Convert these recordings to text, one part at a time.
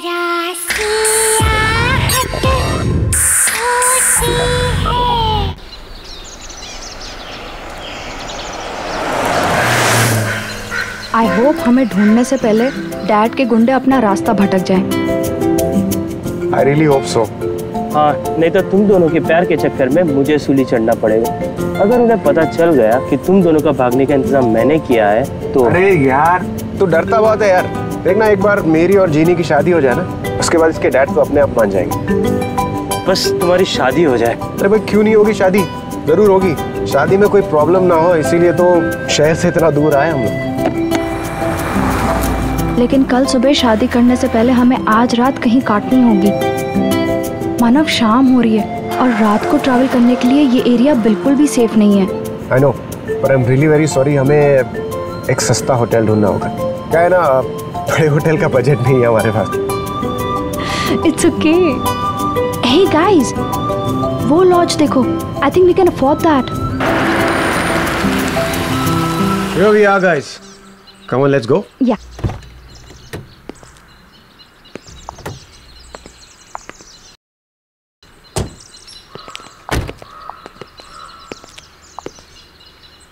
I hope हमें ढूंढने से पहले डैड के गुंडे अपना रास्ता भटक जाएं। I really hope so. हाँ, नहीं तो तुम दोनों के प्यार के चक्कर में मुझे सूली चढ़ना पड़ेगा। अगर उन्हें पता चल गया कि तुम दोनों का भागने का इंतजाम मैंने किया है तो। अरे यार, तू डरता बहुत है यार। देखना एक बार मेरी और जीनी की शादी हो जाए ना, उसके बाद इसके डैड तो अपने आप मान जाएंगे। बस तुम्हारी शादी हो जाए। अरे भाई क्यों नहीं होगी शादी? जरूर होगी। शादी में कोई प्रॉब्लम ना हो, इसीलिए तो शहर से इतना दूर आए हम लोग। लेकिन कल सुबह शादी करने से पहले हमें आज रात कहीं काटनी होगी। मानव, शाम हो रही है और रात को ट्रैवल करने के लिए ये एरिया बिल्कुल भी सेफ नहीं है। I know, but I'm really very sorry, हमें एक सस्ता होटल ढूंढना होगा। क्या है ना, बड़े होटल का बजट नहीं है हमारे पास। It's okay. Hey guys, वो लॉज देखो। I think we can afford that. Here we are guys. Come on, let's go. Yeah.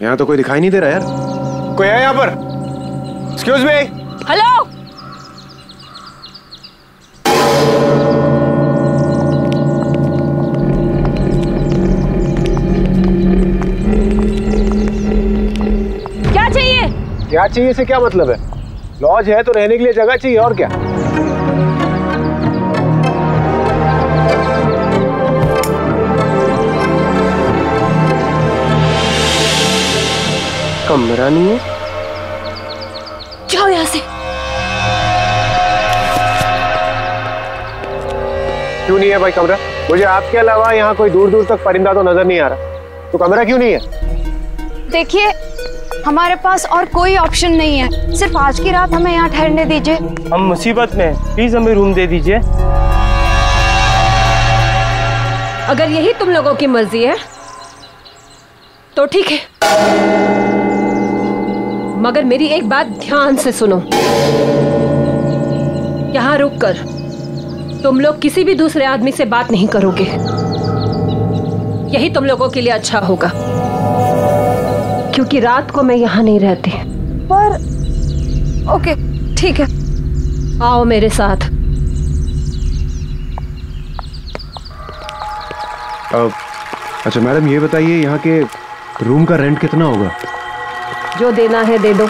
यहाँ तो कोई दिखाई नहीं दे रहा यार। कोई है यहाँ पर? Excuse me. हेलो। क्या चाहिए? क्या चाहिए से क्या मतलब है? लॉज है तो रहने के लिए जगह चाहिए, और क्या? कमरा नहीं है? जाओ यहाँ से। क्यों नहीं है भाई कमरा? मुझे आपके अलावा यहाँ कोई दूर दूर तक परिंदा तो नजर नहीं आ रहा, तो कमरा क्यों नहीं है? देखिए, हमारे पास और कोई ऑप्शन नहीं है, सिर्फ आज की रात हमें यहाँ ठहरने दीजिए। हम मुसीबत में हैं, प्लीज हमें रूम दे दीजिए। अगर यही तुम लोगों की मर्जी है तो ठीक है, मगर मेरी एक बात ध्यान से सुनो। यहाँ रुककर तुम लोग किसी भी दूसरे आदमी से बात नहीं करोगे, यही तुम लोगों के लिए अच्छा होगा, क्योंकि रात को मैं यहाँ नहीं रहती। पर ओके, ठीक है, आओ मेरे साथ। अच्छा मैडम, ये बताइए यहाँ के रूम का रेंट कितना होगा? जो देना है दे दो,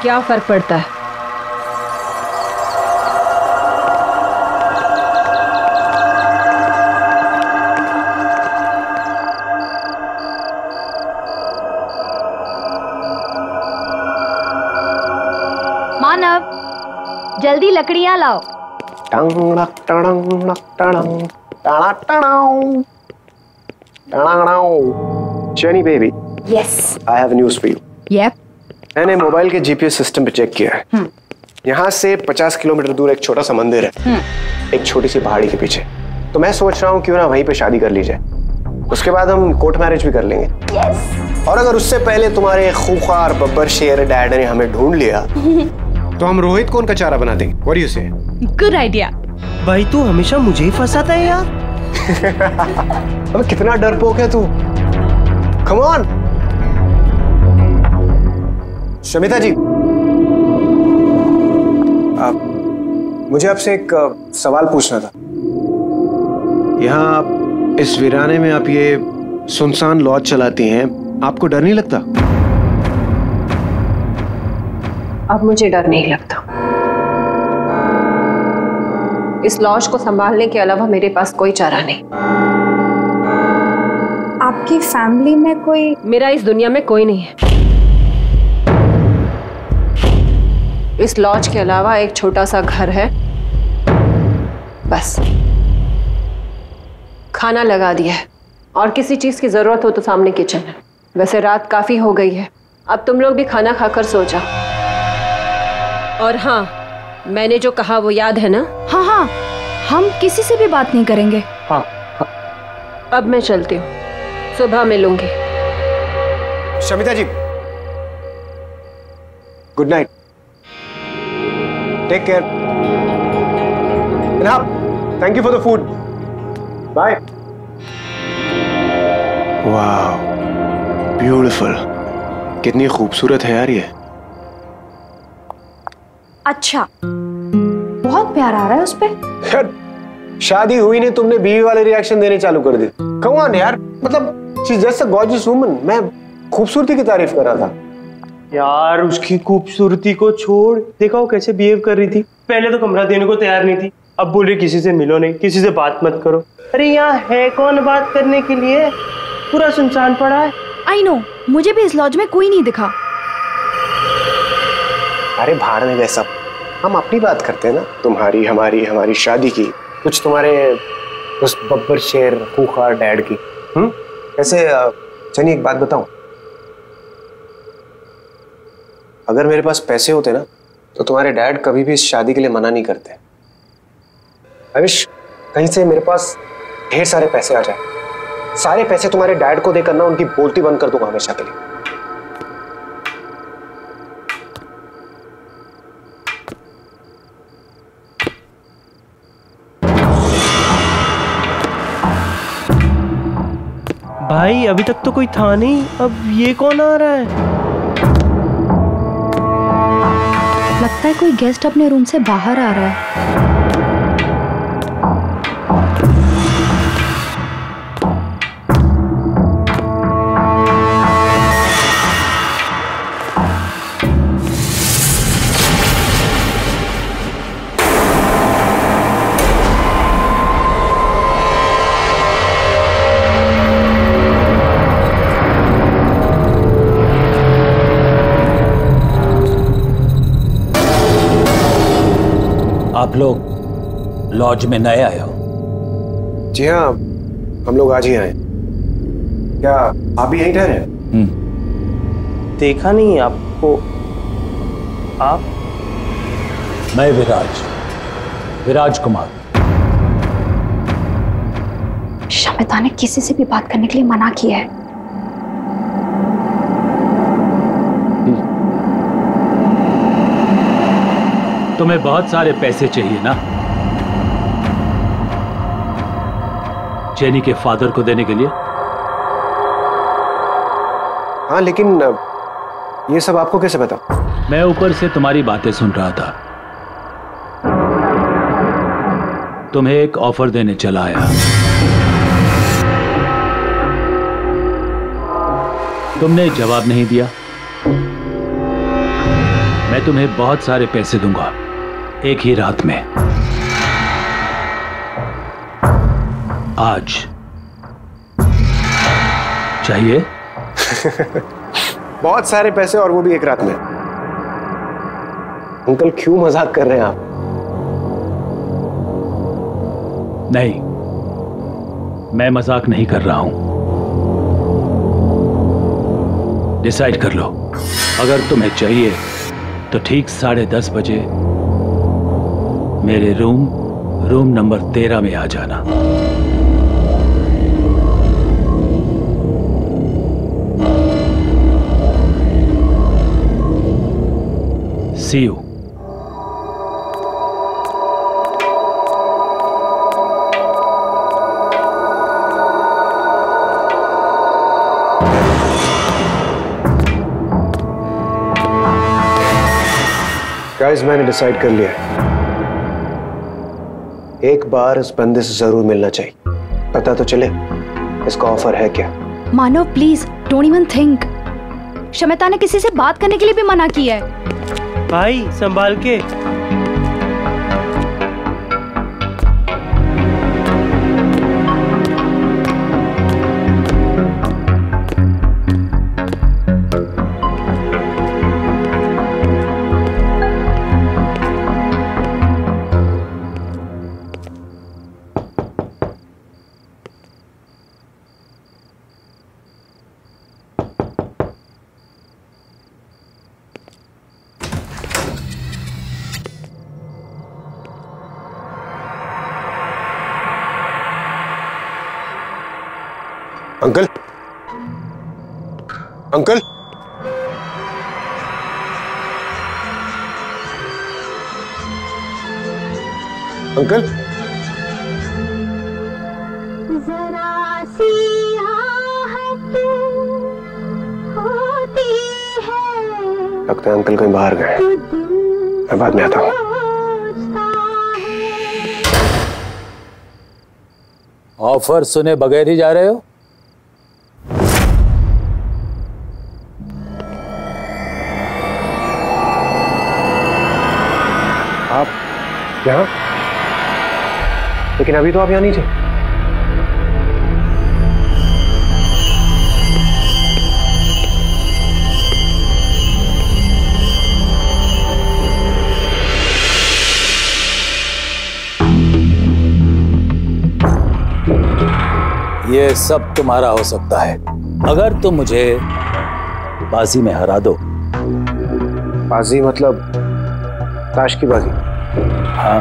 क्या फर्क पड़ता है। मानव, जल्दी लकड़ियां लाओ। Jenny baby, Yes. I have news for you. Yep. मैंने मोबाइल के जीपीएस सिस्टम पे चेक किया है। यहाँ से 50 किलोमीटर दूर एक छोटा सा मंदिर है, एक छोटी सी पहाड़ी के पीछे। तो मैं सोच रहा हूँ क्यों ना वहीं पे शादी कर ली जाए, उसके बाद हम कोर्ट मैरिज भी कर लेंगे। Yes. और अगर उससे पहले तुम्हारे खूंखार बब्बर शेर डैड ने हमें ढूंढ लिया तो हम रोहित को उनका चारा बना देंगे। What do you say? Good idea. भाई तू हमेशा मुझे ही फंसाता है यार। अबे कितना डरपोक है तू। Come on. शमिता जी, मुझे आपसे एक सवाल पूछना था। यहाँ आप इस वीराने में आप ये सुनसान लॉज चलाती हैं, आपको डर नहीं लगता? अब मुझे डर नहीं लगता। इस लॉज को संभालने के अलावा मेरे पास कोई चारा नहीं। आपकी फैमिली में कोई? मेरा इस दुनिया में कोई नहीं है। इस लॉज के अलावा एक छोटा सा घर है, बस। खाना लगा दिया है और किसी चीज की जरूरत हो तो सामने किचन है। वैसे रात काफी हो गई है, अब तुम लोग भी खाना खाकर सो जाओ। और हाँ, मैंने जो कहा वो याद है ना? हाँ हाँ, हम किसी से भी बात नहीं करेंगे। हाँ। अब मैं चलती हूँ, सुबह मिलूंगी। Shamita ji, good night. Take care. Thank you for the food. Bye. वाह, ब्यूटीफुल। कितनी खूबसूरत है यार ये। अच्छा, बहुत प्यार आ रहा है उस पे। यार शादी हुई नहीं, तुमने बीवी वाले रिएक्शन देने चालू कर दी। कम ऑन यार, मतलब she is just a gorgeous woman. मैं खूबसूरती की तारीफ कर रहा था। यार उसकी खूबसूरती को छोड़, देखा वो कैसे बिहेव कर रही थी। पहले तो कमरा देने को तैयार नहीं थी, अब बोल रही किसी से मिलो नहीं, किसी से बात मत करो। अरे यहाँ है कौन बात करने के लिए, पूरा सुनसान पड़ा है। आई नो, मुझे भी इस लॉज में कोई नहीं दिखा। अरे भाड़ में गए सब, हम अपनी बात करते हैं ना। तुम्हारी हमारी हमारी शादी की, कुछ तुम्हारे उस बब्बर शेर खूंखार डैड की। वैसे चनी एक बात बताऊं, अगर मेरे पास पैसे होते ना तो तुम्हारे डैड कभी भी इस शादी के लिए मना नहीं करते। आई विश कहीं से मेरे पास ढेर सारे पैसे आ जाए, सारे पैसे तुम्हारे डैड को देकर ना उनकी बोलती बंद कर दूंगा हमेशा के लिए। भाई अभी तक तो कोई था नहीं, अब ये कौन आ रहा है? लगता है कोई गेस्ट अपने रूम से बाहर आ रहा है। आप लोग लॉज में नए आए हो? जी हाँ, हम लोग आज ही आए। क्या आप भी यहीं ठहरे? देखा नहीं आपको। आप? मैं विराज कुमार। शमिता ने किसी से भी बात करने के लिए मना किया है। तुम्हें बहुत सारे पैसे चाहिए ना जेनी के फादर को देने के लिए? हाँ, लेकिन ये सब आपको कैसे पता? मैं ऊपर से तुम्हारी बातें सुन रहा था। तुम्हें एक ऑफर देने चला आया। तुमने जवाब नहीं दिया। मैं तुम्हें बहुत सारे पैसे दूंगा एक ही रात में। आज चाहिए? बहुत सारे पैसे, और वो भी एक रात में। अंकल क्यों मजाक कर रहे हैं आप? नहीं, मैं मजाक नहीं कर रहा हूं। डिसाइड कर लो। अगर तुम्हें चाहिए तो ठीक 10:30 बजे मेरे रूम नंबर 13 में आ जाना। See you. गाइस, मैंने डिसाइड कर लिया है। एक बार इस बंदे से जरूर मिलना चाहिए, पता तो चले इसका ऑफर है क्या। Manav please don't even think. Shamita ने किसी से बात करने के लिए भी मना किया है। भाई संभाल के। अंकल, अंकल, अंकल लगता है अंकल कहीं बाहर गए। मैं बाद में आता हूँ। ऑफर सुने बगैर ही जा रहे हो? आप यहाँ? लेकिन अभी तो आप यहाँ नहीं थे। ये सब तुम्हारा हो सकता है अगर तुम मुझे बाजी में हरा दो। बाजी मतलब ताश की बाजी? हाँ,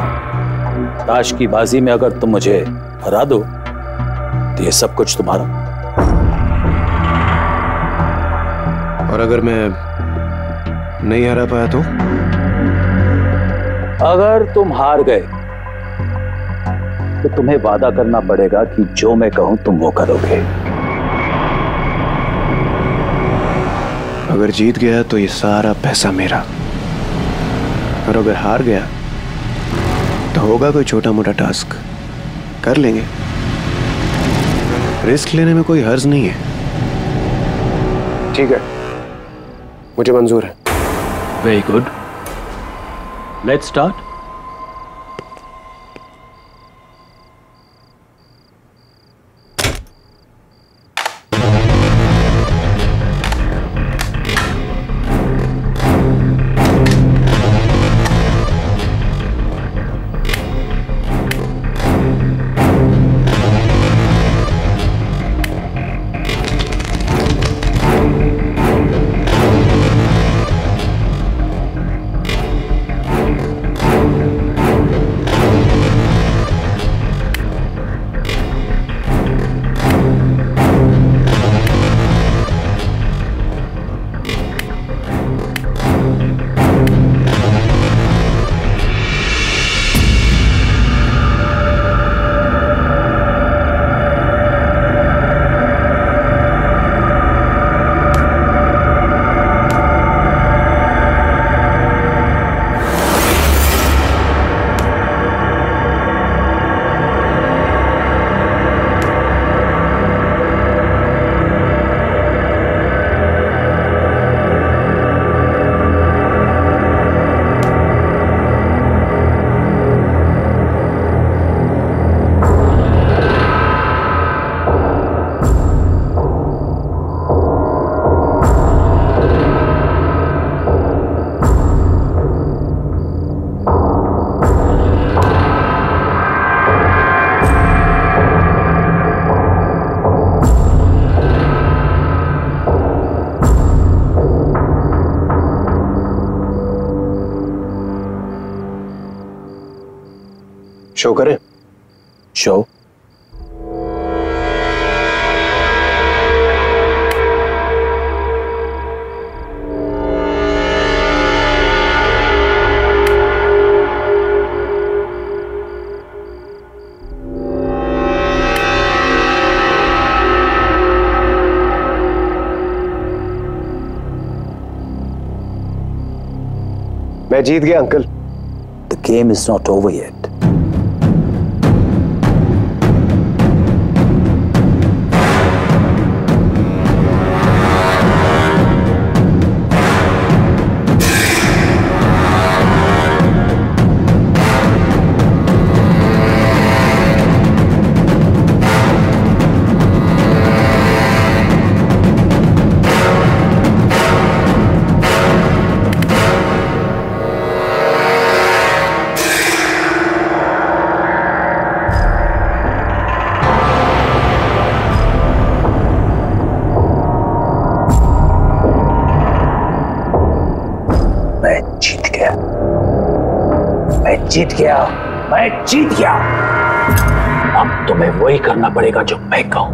ताश की बाजी में अगर तुम मुझे हरा दो तो ये सब कुछ तुम्हारा। और अगर मैं नहीं हरा पाया तो? अगर तुम हार गए तो तुम्हें वादा करना पड़ेगा कि जो मैं कहूं तुम वो करोगे। अगर जीत गया तो ये सारा पैसा मेरा, और अगर हार गया तो होगा कोई छोटा मोटा टास्क, कर लेंगे। रिस्क लेने में कोई हर्ज नहीं है। ठीक है, मुझे मंजूर है। Very good, let's start. Show करें? शो? मैं जीत गया uncle. The game is not over yet. जीत गया, मैं जीत गया। अब तुम्हें वही करना पड़ेगा जो मैं कहूं।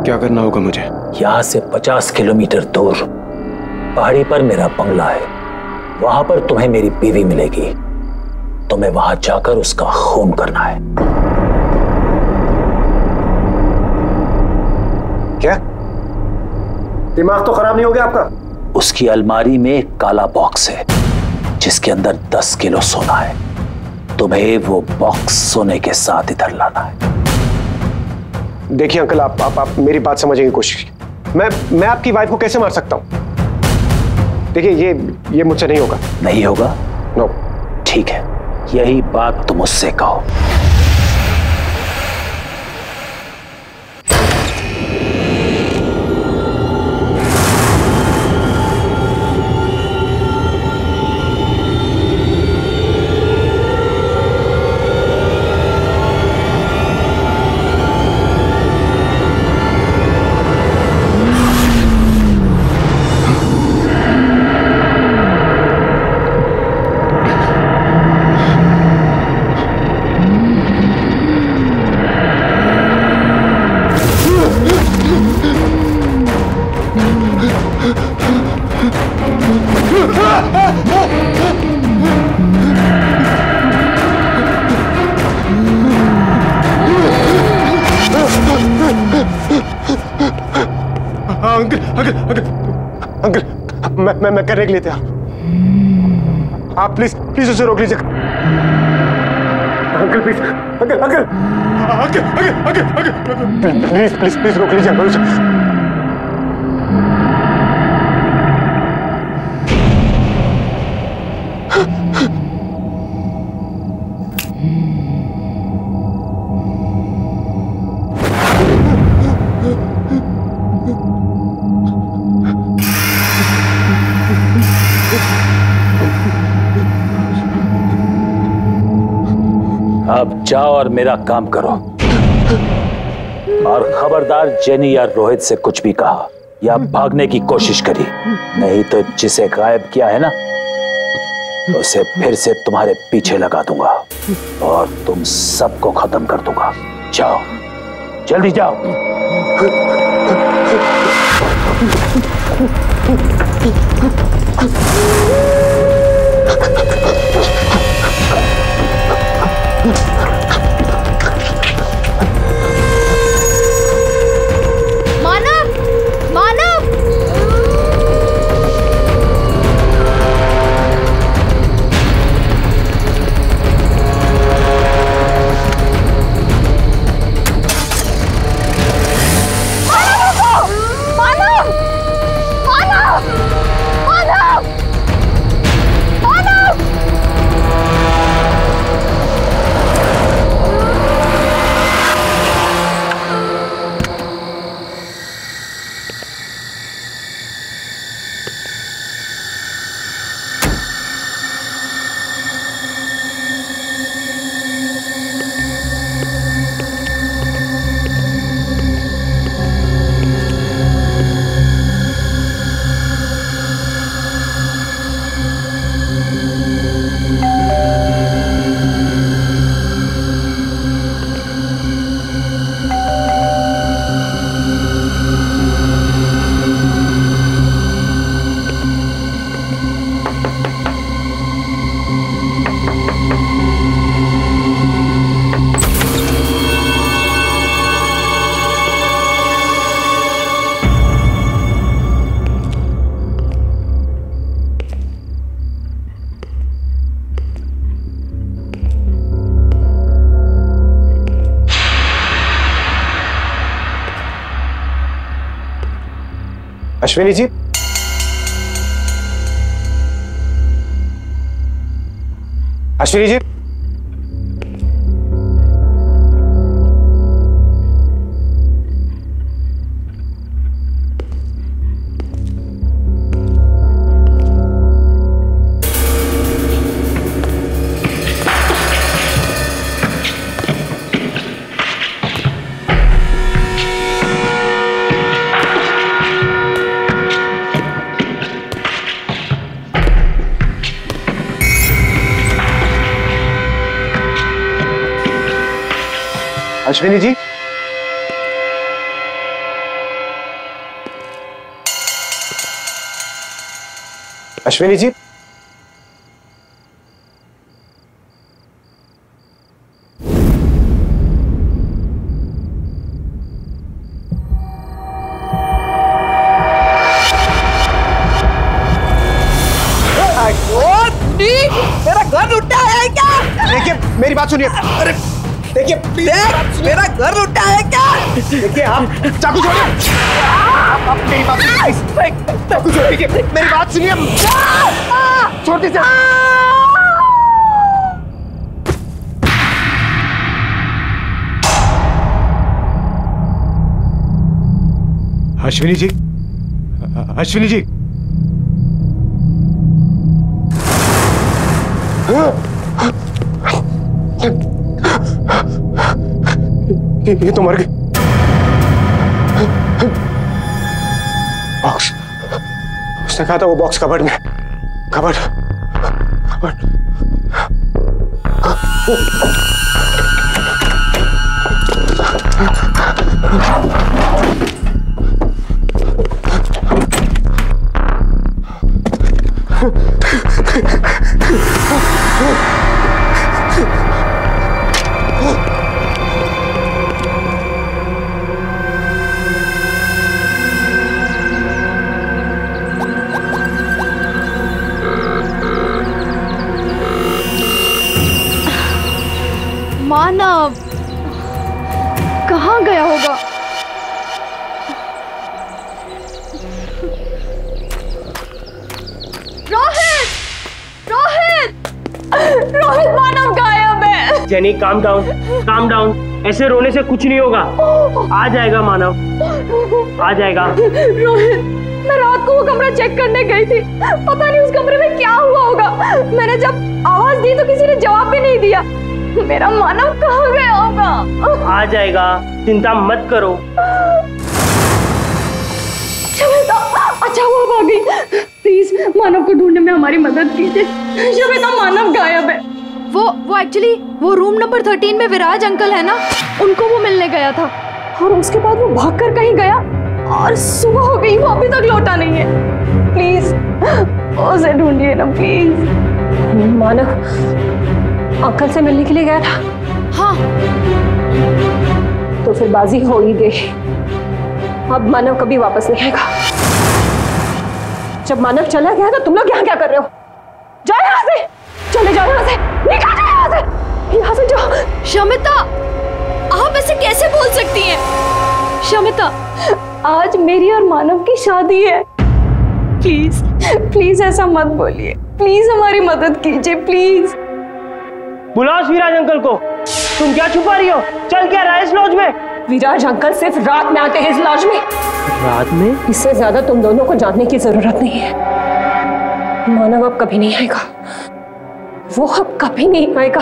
क्या करना होगा मुझे? यहां से 50 किलोमीटर दूर पहाड़ी पर मेरा बंगला है, वहां पर तुम्हें मेरी बीवी मिलेगी। तुम्हें वहां जाकर उसका खून करना है। क्या? दिमाग तो खराब नहीं हो गया आपका? उसकी अलमारी में एक काला बॉक्स है जिसके अंदर 10 किलो सोना है। तुम्हें वो बॉक्स सोने के साथ इधर लाना है। देखिए अंकल, आप मेरी बात समझने की कोशिश कीजिए। मैं आपकी वाइफ को कैसे मार सकता हूं? देखिए ये मुझसे नहीं होगा। नहीं होगा? नो। ठीक है, यही बात तुम उससे कहो। अंकल, मैं करने के लिए तैयार। आप प्लीज उसे रोक लीजिए। अंकल प्लीज, अंकल प्लीज रोक लीजिए अंकल उसे। अब जाओ और मेरा काम करो। और खबरदार जेनी या रोहित से कुछ भी कहा या भागने की कोशिश करी, नहीं तो जिसे गायब किया है ना, उसे फिर से तुम्हारे पीछे लगा दूंगा और तुम सबको खत्म कर दूंगा। जाओ, जल्दी जाओ। अश्विनी जी, अश्विनी जी, अश्विनी जी, अश्विनी जी, मेरा घर लुटा है क्या? देखिए मेरी बात सुनिए। अरे देखिए देख, मेरा घर लुटा है क्या? देखिए आप चाकू छोड़िए। आप मेरी बात सुनिए, चाकू छोड़िए, मेरी बात सुनिए। छोड़ दीजिए। अश्विनी जी, अश्विनी जी, ये तो मर गई। बॉक्स, उसने कहा था वो बॉक्स कबर्ड में। Cupboard, cupboard. मानव कहाँ गया होगा? रोहित, रोहित, रोहित, मानव गायब है। Jenny calm down, calm down. ऐसे रोने से कुछ नहीं होगा। आ जाएगा मानव, आ जाएगा। रोहित, मैं रात को वो कमरा चेक करने गई थी। पता नहीं उस कमरे में क्या हुआ होगा। मैंने जब आवाज दी तो किसी ने जवाब भी नहीं दिया। मेरा मानव कहाँ गया होगा? आ जाएगा, चिंता मत करो। शवेता, अच्छा वो अब आ गई। प्लीज मानव को ढूंढने में हमारी मदद कीजिए। शवेता, मानव गायब है। वो एक्चुअली वो रूम नंबर 13 में विराज अंकल है ना, उनको वो मिलने गया था और उसके बाद वो भागकर कहीं गया और सुबह हो गई, वो अभी तक लौटा नहीं है। प्लीज उसे ढूंढिए ना प्लीज। मानव अंकल से मिलने के लिए गया था? हाँ। तो फिर बाजी हो ही गई। अब मानव कभी वापस नहीं आएगा। जब मानव चला गया तो तुम लोग यहाँ क्या कर रहे हो? जाओ यहाँ से, चले जाओ यहाँ से, निकल जाओ यहाँ से, यहाँ से जाओ। शमिता, आप ऐसे कैसे बोल सकती हैं? शमिता, आज मेरी और मानव की शादी है। प्लीज प्लीज ऐसा मत बोलिए। प्लीज हमारी मदद कीजिए प्लीज। बुलाओ विराज अंकल को। तुम क्या छुपा रही हो? चल क्या रहा है इस लॉज में? विराज अंकल सिर्फ रात में आते हैं इस लॉज में। रात में? इससे ज्यादा तुम दोनों को जानने की जरूरत नहीं है। मानव अब कभी नहीं आएगा, वो अब कभी नहीं आएगा।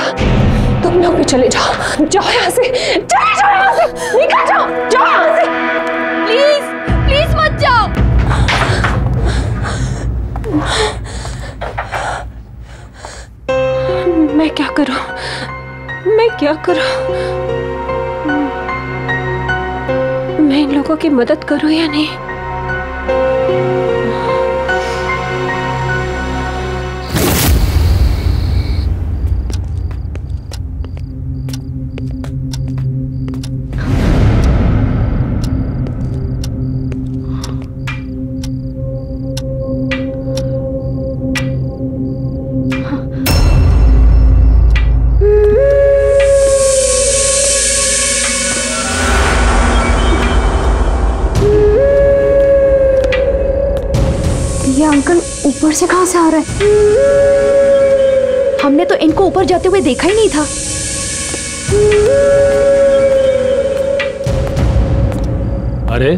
तुम लोग भी चले जाओ, जाओ यहाँ से, चले जाओ यहाँ से, निकल जाओ, जाओ यहाँ से। प्लीज प्लीज मत जाओ। मैं क्या करूं? मैं क्या करूं? मैं इन लोगों की मदद करूं या नहीं? ऊपर से कहां से आ रहा है? हमने तो इनको ऊपर जाते हुए देखा ही नहीं था। अरे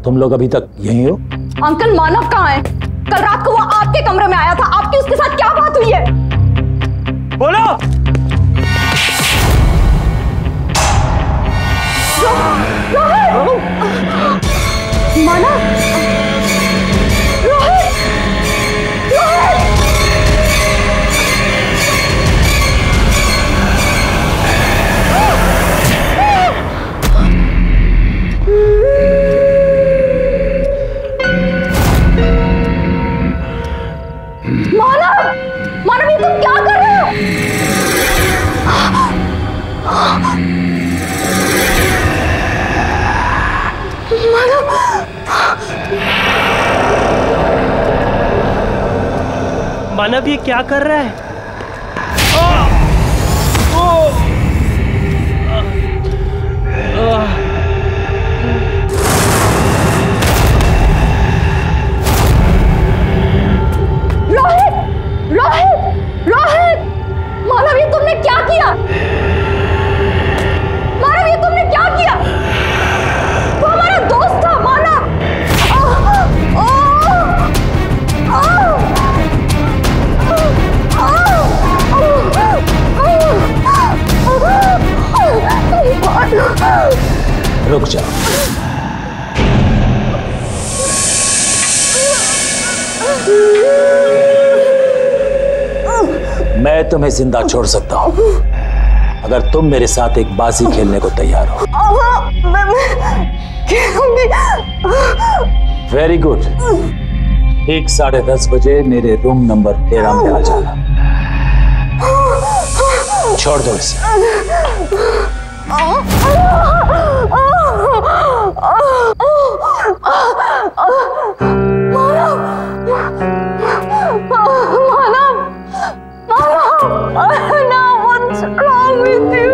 तुम लोग अभी तक यहीं हो? अंकल मानव कहाँ है? कल रात को वो आपके कमरे में आया था। आपकी उसके साथ क्या बात हुई है? बोलो। मानव, मानव ये क्या कर रहा है? रोहित! रोहित! रोहित! मानव ये तुमने क्या किया? मानव ये तुमने क्या किया? वो हमारा दोस्त था मानव! रुक जाओ। मैं तुम्हें जिंदा छोड़ सकता हूं अगर तुम मेरे साथ एक बाजी खेलने को तैयार हो। Very good. ठीक 10:30 बजे मेरे रूम नंबर 13 में आ जाना। छोड़ दो इसे। What's wrong with you?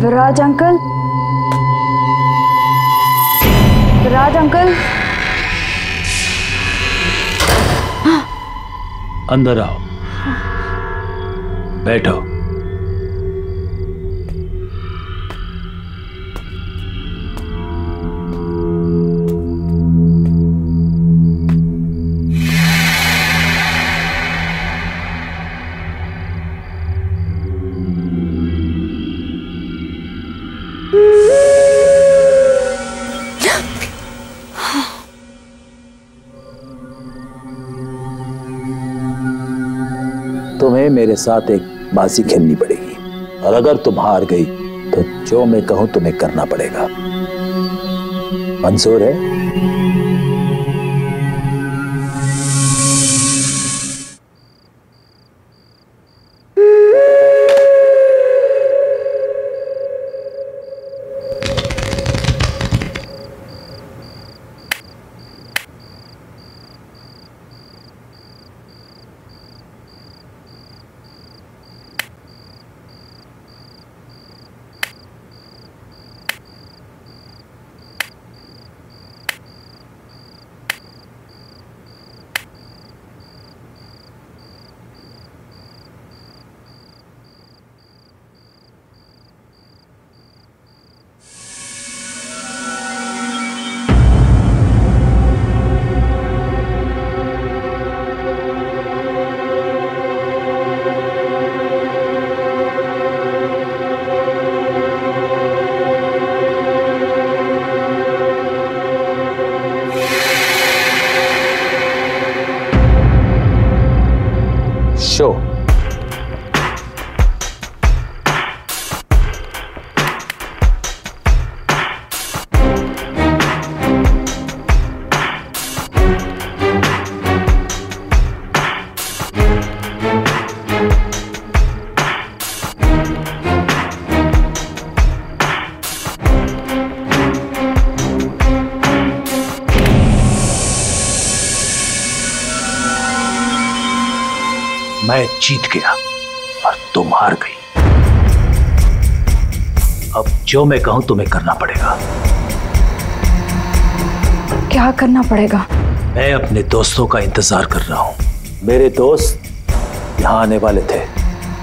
Viraj uncle, Viraj uncle, अंदर आओ, बैठो। तुम्हें मेरे साथ एक बाजी खेलनी पड़ेगी और अगर तुम हार गई तो जो मैं कहूं तुम्हें करना पड़ेगा। मंजूर है? शो मैं जीत गया और तुम हार गई। अब जो मैं कहूं तुम्हें करना पड़ेगा। क्या करना पड़ेगा? मैं अपने दोस्तों का इंतजार कर रहा हूं। मेरे दोस्त यहां आने वाले थे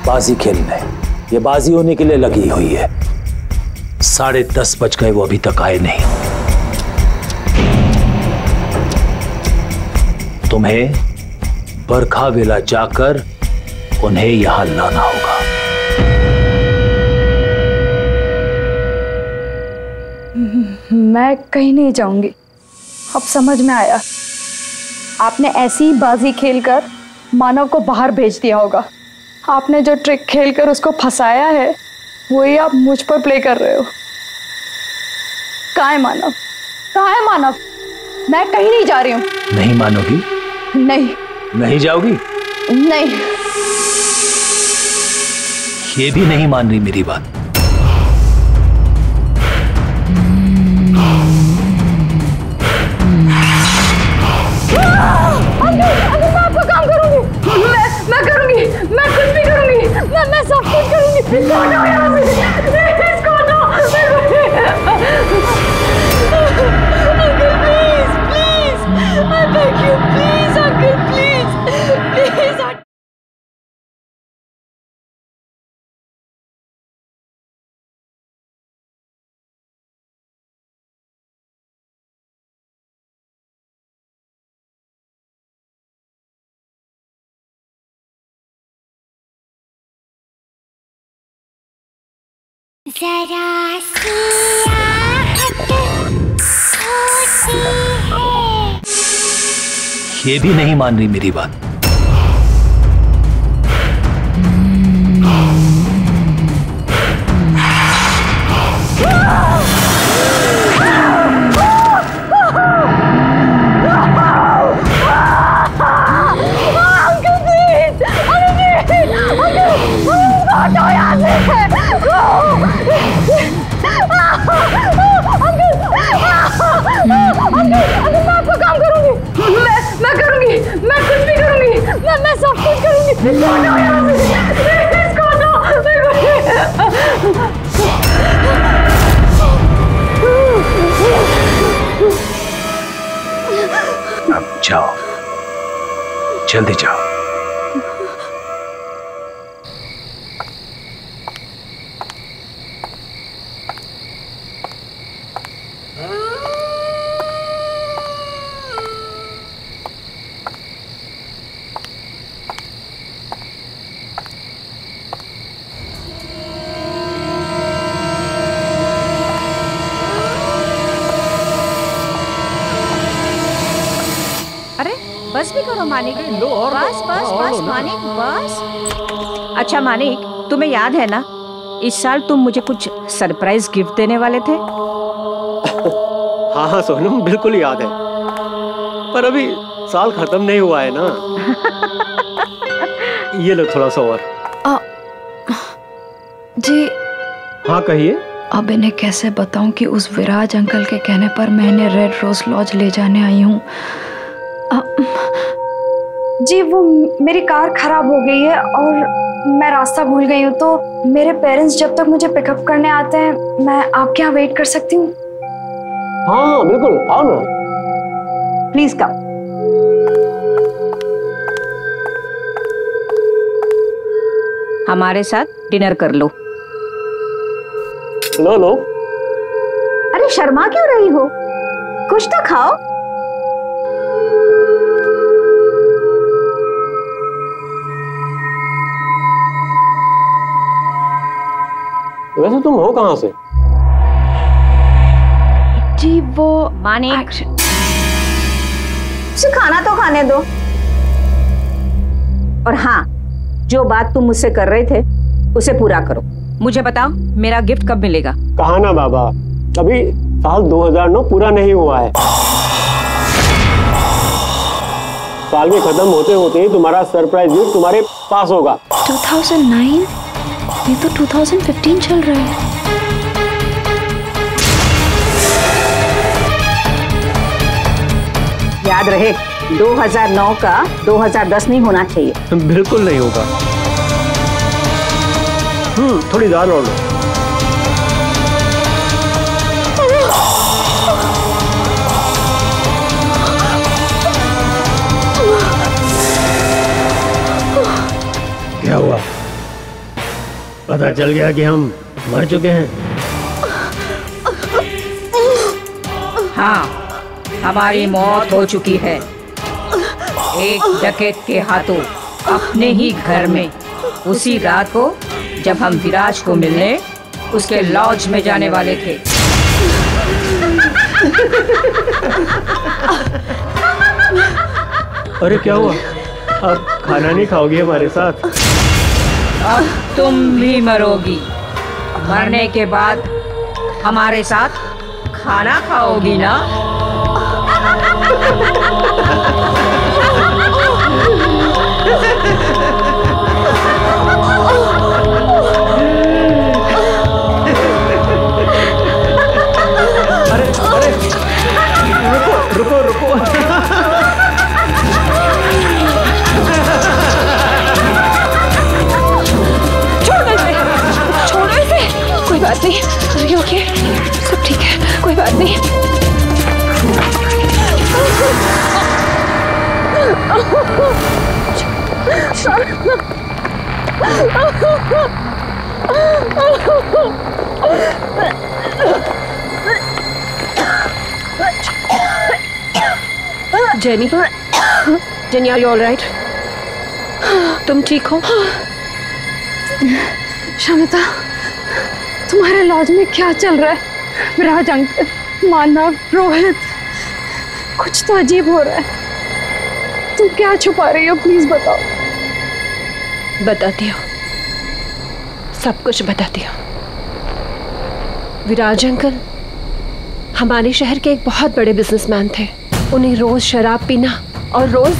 बाजी खेलने। ये बाजी होने के लिए लगी हुई है। 10:30 बज गए, वो अभी तक आए नहीं। तुम्हें बरखा विला जाकर उन्हें यहां लाना होगा। मैं कहीं नहीं जाऊंगी, अब समझ में आया। आपने ऐसी बाजी खेलकर मानव को बाहर भेज दिया होगा। आपने जो ट्रिक खेलकर उसको फंसाया है वही आप मुझ पर प्ले कर रहे हो। कहाँ है मानव? कहाँ है मानव? मैं कहीं नहीं जा रही हूँ। नहीं मानोगी? नहीं। नहीं जाओगी? नहीं। ये भी नहीं मान रही मेरी बात। मैं आपका काम करूंगी। मैं करूंगी। मैं कुछ भी करूंगी। मैं सब कुछ करूंगी। इसको हटाओ यहाँ से। इसको हटाओ। Uncle please please, I beg you please uncle please please. जरा सी आहट होती है। ये भी नहीं मान रही मेरी बात। मैं करूंगी। मैं कुछ भी करूंगी। मैं सब कुछ करूंगी। इसको हटाओ यहाँ से। इसको हटाओ। अब जाओ, जल्दी जाओ। बस भी करो मानिक। बस बस बस मानिक बस। अच्छा मानिक, तुम्हें याद है ना, इस साल तुम मुझे कुछ सरप्राइज गिफ्ट देने वाले थे। हाँ हाँ सोनम, बिल्कुल याद है, पर अभी साल खत्म नहीं हुआ है ना। ये लो थोड़ा सा और। जी हाँ कहिए। अब इन्हें कैसे बताऊं कि उस विराज अंकल के कहने पर मैं इन्हें रेड रोज लॉज ले जाने आई हूँ। जी वो मेरी कार खराब हो गई है और मैं रास्ता भूल गई हूँ, तो मेरे पेरेंट्स जब तक मुझे पिकअप करने आते हैं मैं आपके यहाँ वेट कर सकती हूँ? हाँ बिल्कुल, आओ ना। Please come. हमारे साथ डिनर कर लो। लो लो। अरे शर्मा क्यों रही हो, कुछ तो खाओ। वैसे तुम हो कहाँ से? जी वो मानिक, उसे खाना तो खाने दो। और हाँ, जो बात तुम मुझसे कर रहे थे उसे पूरा करो। मुझे बताओ मेरा गिफ्ट कब मिलेगा? कहा ना बाबा, अभी साल 2009 पूरा नहीं हुआ है। साल के खत्म होते होते ही तुम्हारा सरप्राइज गिफ्ट तुम्हारे पास होगा। 2009? ये तो 2015 चल रहा है। याद रहे, 2009 का 2010 नहीं होना चाहिए। बिल्कुल नहीं होगा। थोड़ी दाल और लो। क्या हुआ? पता चल गया कि हम मर चुके हैं? हाँ, हमारी मौत हो चुकी है एक डकैत के हाथों, अपने ही घर में, उसी रात को जब हम विराज को मिलने उसके लॉज में जाने वाले थे। अरे क्या हुआ? आप खाना नहीं खाओगी हमारे साथ? अब तुम भी मरोगी। मरने के बाद हमारे साथ खाना खाओगी ना? अरे अरे रुको रुको रुको। छोड़ो इसे। कोई बात नहीं। अरे ओके, सब ठीक है, कोई बात नहीं। Jenny, Jenny, are you all right? तुम ठीक हो? शमिता, तुम्हारे लॉज में क्या चल रहा है? विराज अंकल, मानव, रोहित, कुछ तो अजीब हो रहा है। तुम क्या छुपा रही हो? प्लीज बताओ। बताती हूँ, सब कुछ बताती हूँ। विराज अंकल हमारे शहर के एक बहुत बड़े बिजनेसमैन थे। उन्हें रोज शराब पीना और रोज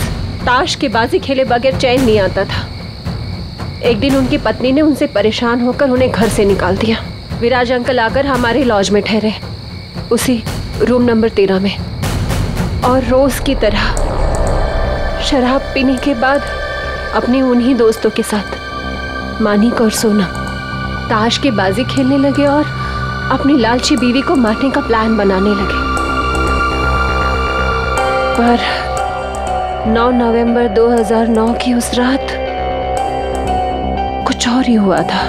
ताश के बाजी खेले बगैर चैन नहीं आता था। एक दिन उनकी पत्नी ने उनसे परेशान होकर उन्हें घर से निकाल दिया। विराज अंकल आकर हमारे लॉज में ठहरे, उसी रूम नंबर 13 में, और रोज की तरह शराब पीने के बाद अपने उन्हीं दोस्तों के साथ मानिक और सोनम ताश की बाजी खेलने लगे और अपनी लालची बीवी को मारने का प्लान बनाने लगे। पर 9 नवंबर 2009 की उस रात कुछ और ही हुआ था।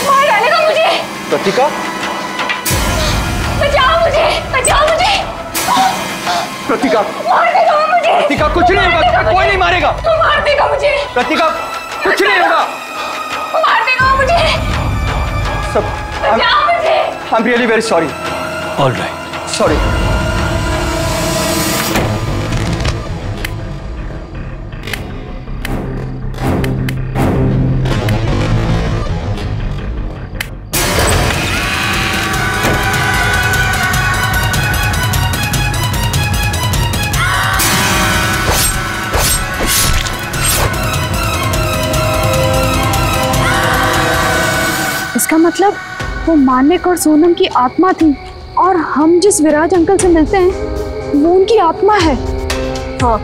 मार डालेगा मुझे। प्रतिका, बचाओ मुझे, बचाओ मुझे। प्रतिका, मार देगा वो मुझे। प्रतिका, कुछ नहीं होगा, कोई नहीं मारेगा। मार देगा मुझे। प्रतिका, कुछ नहीं होगा। मार देगा वो मुझे। सब, बचाओ मुझे। I'm really very sorry. All right. Sorry. इसका मतलब वो मानिक और सोनम की आत्मा थी, और हम जिस विराज अंकल से मिलते हैं वो उनकी आत्मा है। हाँ,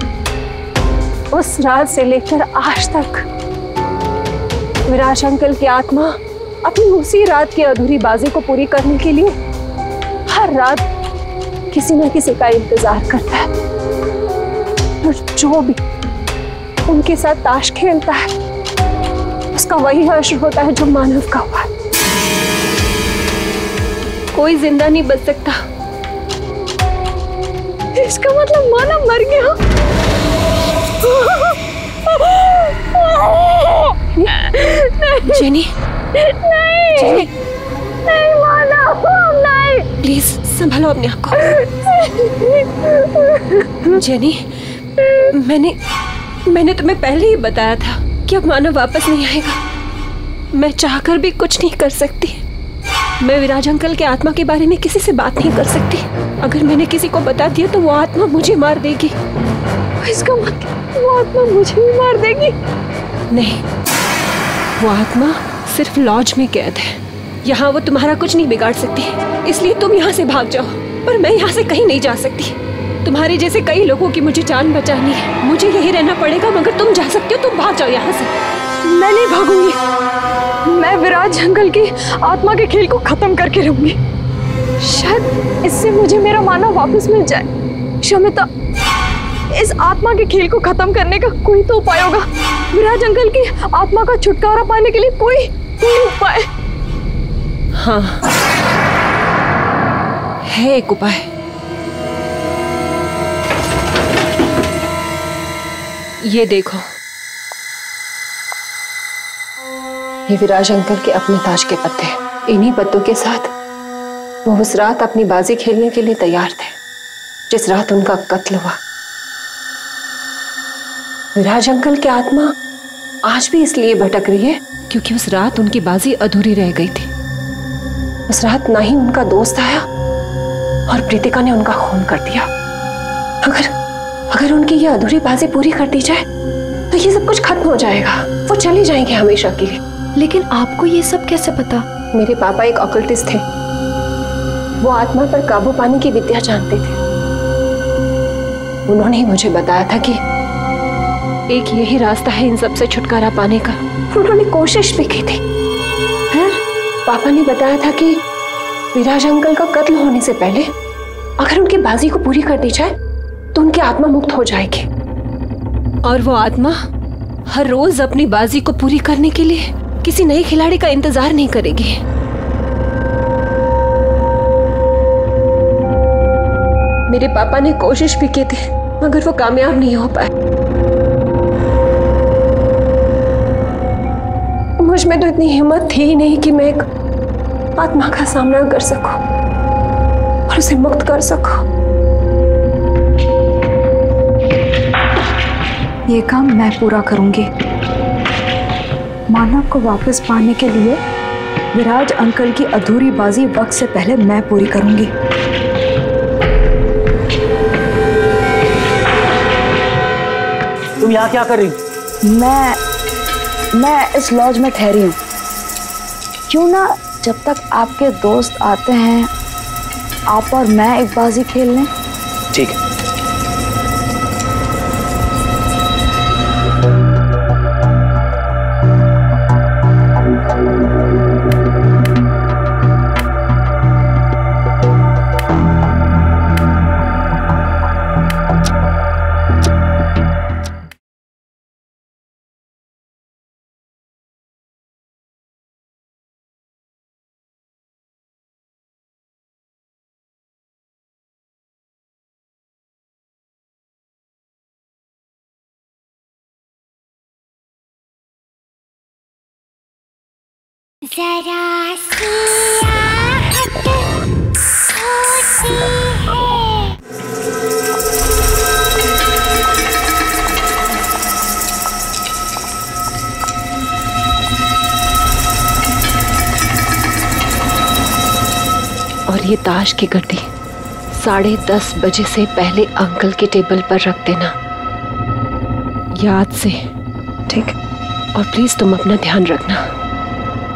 उस रात से लेकर आज तक विराज अंकल की आत्मा अपनी उसी रात की अधूरी बाजी को पूरी करने के लिए हर रात किसी न किसी का इंतजार करता है, और जो भी उनके साथ ताश खेलता है उसका वही हश्र होता है जो मानव का हुआ। कोई जिंदा नहीं बच सकता। इसका मतलब मानव मर गया। जेनी, नहीं, जेनी, नहीं मानव, नहीं। प्लीज संभालो अपने आप को। जेनी, मैंने तुम्हें पहले ही बताया था कि अब मानव वापस नहीं आएगा। मैं चाहकर भी कुछ नहीं कर सकती। मैं विराज अंकल के आत्मा के बारे में किसी से बात नहीं कर सकती। अगर मैंने किसी को बता दिया तो वो आत्मा मुझे मार देगी। इसका मतलब वो आत्मा मुझे भी मार देगी? नहीं, वो आत्मा सिर्फ लॉज में कैद है। यहाँ वो तुम्हारा कुछ नहीं बिगाड़ सकती, इसलिए तुम यहाँ से भाग जाओ। पर मैं यहाँ से कहीं नहीं जा सकती। तुम्हारे जैसे कई लोगों की मुझे जान बचानी है। मुझे यही रहना पड़ेगा, मगर तुम जा सकते हो। तुम भाग जाओ यहाँ से। मैं नहीं भागूंगी। मैं विराज अंकल की आत्मा के खेल को खत्म करके रहूंगी। शायद इससे मुझे मेरा मानव वापस मिल जाए। शमिता, इस आत्मा के खेल को खत्म करने का कोई तो उपाय होगा। विराज अंकल की आत्मा का छुटकारा पाने के लिए कोई उपाय? हाँ, है एक उपाय। ये देखो, ये विराज अंकल के अपने ताज के पत्ते। इन्हीं पत्तों के साथ वो उस रात अपनी बाजी खेलने के लिए तैयार थे जिस रात उनका कत्ल हुआ। विराज अंकल की आत्मा आज भी इसलिए भटक रही है क्योंकि उस रात उनकी बाजी अधूरी रह गई थी। उस रात ना ही उनका दोस्त आया और प्रीतिका ने उनका खून कर दिया। अगर उनकी ये अधूरी बाजी पूरी कर दी जाए तो ये सब कुछ खत्म हो जाएगा। वो चले जाएंगे हमेशा के लिए। लेकिन आपको ये सब कैसे पता? मेरे पापा एक ऑकल्टिस्ट थे। वो आत्मा पर काबू पाने की विद्या जानते थे। उन्होंने ही मुझे बताया था कि एक यही रास्ता है इन सब से छुटकारा पाने का। उन्होंने कोशिश भी की थी। फिर पापा ने बताया था कि विराज अंकल का कत्ल होने से पहले अगर उनकी बाजी को पूरी कर दी जाए तो उनकी आत्मा मुक्त हो जाएगी और वो आत्मा हर रोज अपनी बाजी को पूरी करने के लिए किसी नए खिलाड़ी का इंतजार नहीं करेगी। मेरे पापा ने कोशिश भी की थी मगर वो कामयाब नहीं हो पाए। मुझ में तो इतनी हिम्मत थी ही नहीं कि मैं एक आत्मा का सामना कर सकूं और उसे मुक्त कर सकूं। ये काम मैं पूरा करूंगी। मानव को वापस पाने के लिए विराज अंकल की अधूरी बाजी वक्त से पहले मैं पूरी करूंगी। तुम यहाँ क्या कर रही हो? मैं इस लॉज में ठहरी हूँ। क्यों ना जब तक आपके दोस्त आते हैं आप और मैं एक बाजी खेल लें? ठीक है। जरा सी आहट होती है। और ये ताश की गड्डी 10:30 बजे से पहले अंकल के टेबल पर रख देना, याद से। ठीक? और प्लीज तुम अपना ध्यान रखना,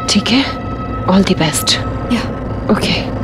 ठीक है? All the best. ओके।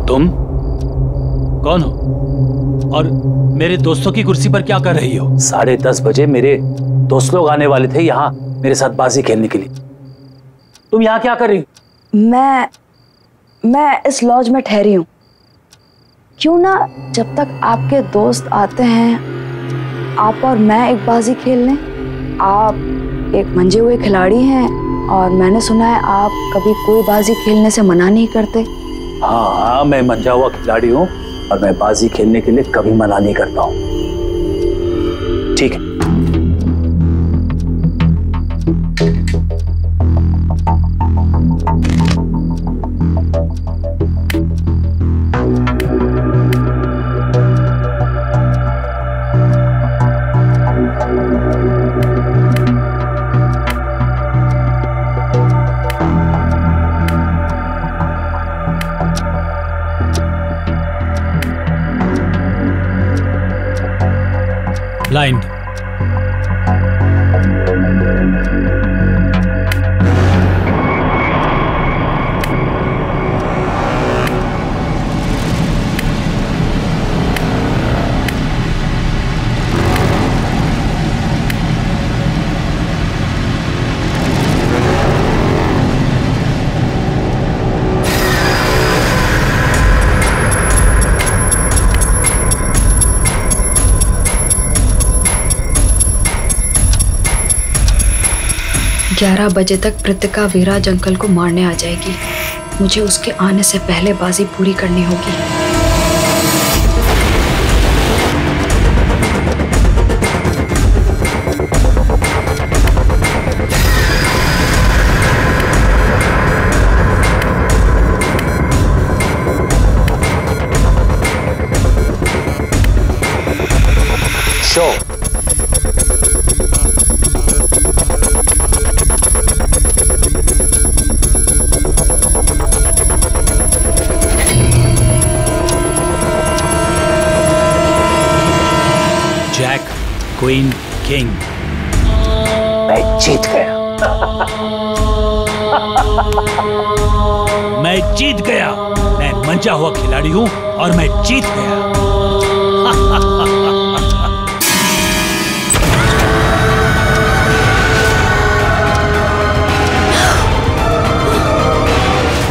तुम कौन हो और मेरे दोस्तों की कुर्सी पर क्या कर रही हो? 10:30 बजे मेरे दोस्त लोग आने वाले थे यहाँ मेरे साथ बाजी खेलने के लिए। तुम यहाँ क्या कर रही हो? मैं इस लॉज में ठहरी हूँ। क्यों ना जब तक आपके दोस्त आते हैं आप और मैं एक बाजी खेल लें। आप एक मंजे हुए खिलाड़ी हैं और मैंने सुना है आप कभी कोई बाजी खेलने से मना नहीं करते। हाँ, मैं मंजा हुआ खिलाड़ी हूँ और मैं बाजी खेलने के लिए कभी मना नहीं करता हूँ। ठीक है। ब्लाइंड। ग्यारह बजे तक कृतिका विराज अंकल को मारने आ जाएगी। मुझे उसके आने से पहले बाजी पूरी करनी होगी। शो। Jack, queen, king. मैं जीत गया। मैं जीत गया। मैं मंजा हुआ खिलाड़ी हूं और मैं जीत गया।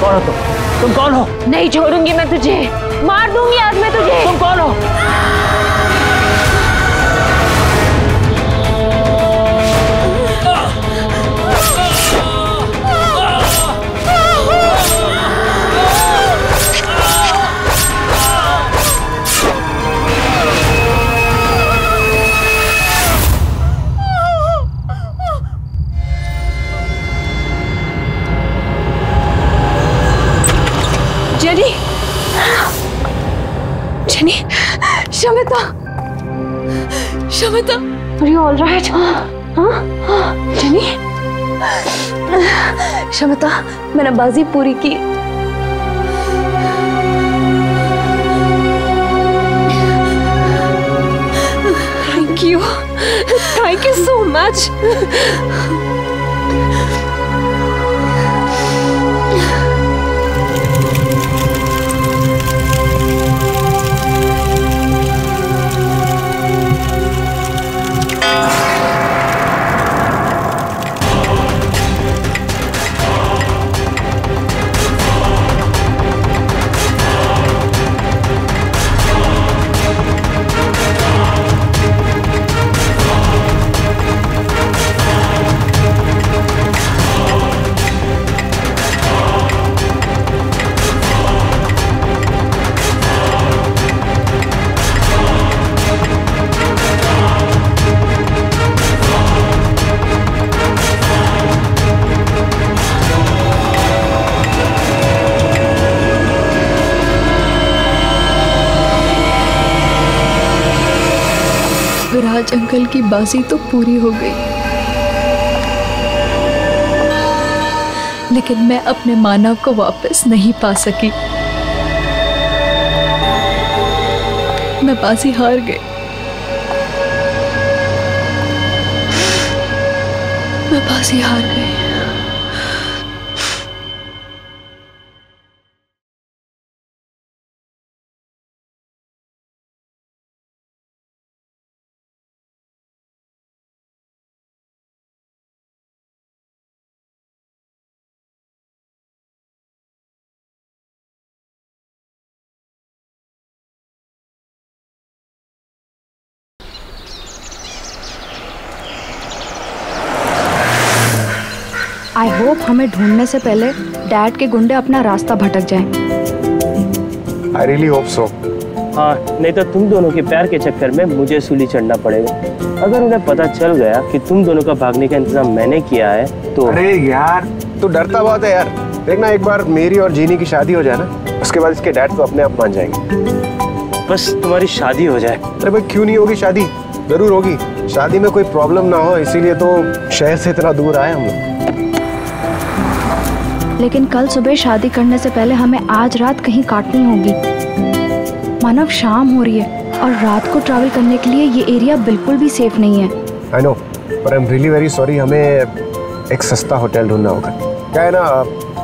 कौन हो तुम कौन हो? नहीं छोड़ूंगी मैं तुझे, मार दूंगी आज मैं तुझे। तुम कौन हो? Jenny, jenny, Shamita, Shamita, are you all right? हाँ, जेनी, शमिता, मैंने बाजी पूरी की। Thank you so much. Viraj uncle की बाजी तो पूरी हो गई, लेकिन मैं अपने मानव को वापस नहीं पा सकी। मैं बाजी हार गई। मैं बाजी हार गई। आई होप हमें ढूंढने से पहले डैड के गुंडे अपना रास्ता भटक जाएं। I really hope so. हाँ, नहीं तो तुम दोनों के प्यार के चक्कर में मुझे सूली चढ़ना पड़ेगा। अगर उन्हें पता चल गया कि तुम दोनों का भागने का इंतजाम मैंने किया है तो। अरे यार, तू डरता बहुत है यार। देखना, एक बार मेरी और जीनी की शादी हो जाए ना, उसके बाद इसके डैड तो अपने आप मान जाएंगे। बस तुम्हारी शादी हो जाए। अरे भाई, क्यों नहीं होगी शादी? जरूर होगी। शादी में कोई प्रॉब्लम ना हो, इसीलिए तो शहर से इतना दूर आए हम लोग। लेकिन कल सुबह शादी करने से पहले हमें आज रात कहीं काटनी होगी। मानव, शाम हो रही है और रात को ट्रैवल करने के लिए ये एरिया बिल्कुल भी सेफ नहीं है। आई नो, पर I am really very sorry. हमें एक सस्ता होटल ढूंढना होगा। क्या है ना,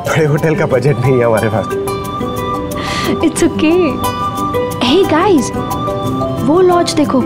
बड़े होटल का बजट नहीं है हमारे पास। It's okay. हे गाइस, वो लॉज देखो।